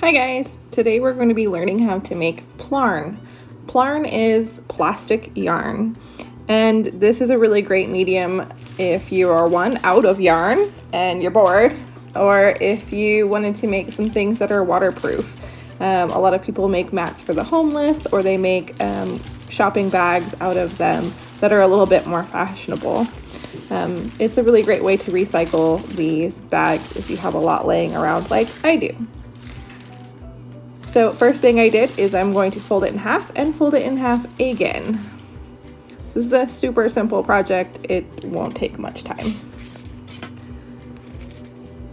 Hi guys! Today we're going to be learning how to make Plarn. Plarn is plastic yarn, and this is a really great medium if you are out of yarn and you're bored, or if you wanted to make some things that are waterproof. A lot of people make mats for the homeless, or they make shopping bags out of them that are a little bit more fashionable. It's a really great way to recycle these bags if you have a lot laying around like I do. So first thing I did is I'm going to fold it in half and fold it in half again. This is a super simple project. It won't take much time.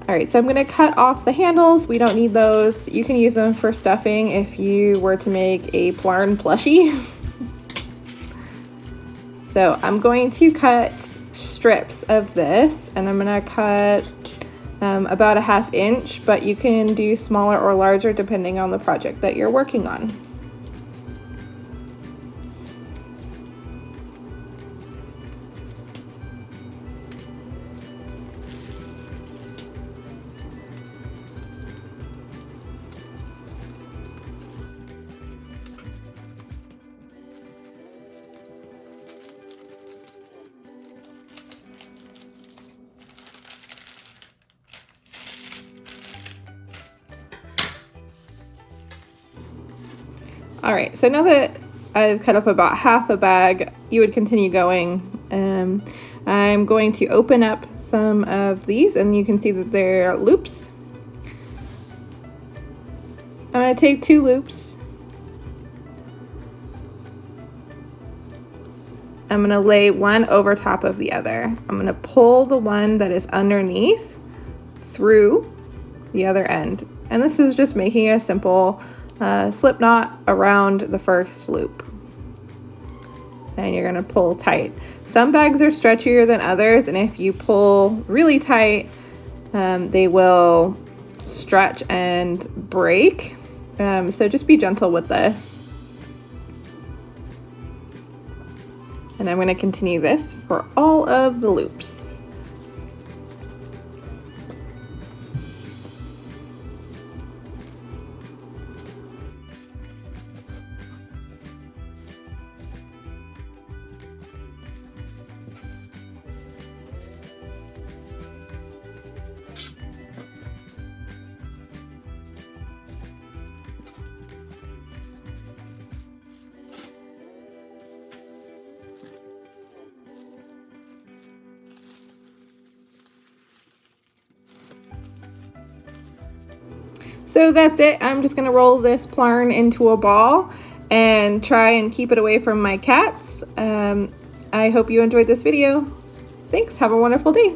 All right, so I'm gonna cut off the handles. We don't need those. You can use them for stuffing if you were to make a Plarn plushie. So I'm going to cut strips of this, and I'm gonna cut about a 1/2 inch, but you can do smaller or larger depending on the project that you're working on. All right, so now that I've cut up about half a bag, you would continue going. I'm going to open up some of these, and you can see that they're loops. I'm going to take 2 loops. I'm going to lay one over top of the other. I'm going to pull the one that is underneath through the other end. And this is just making a simple slip knot around the first loop. And you're gonna pull tight. Some bags are stretchier than others, and if you pull really tight, they will stretch and break. So just be gentle with this. And I'm gonna continue this for all of the loops. So that's it. I'm just gonna roll this Plarn into a ball and try and keep it away from my cats. I hope you enjoyed this video. Thanks, have a wonderful day.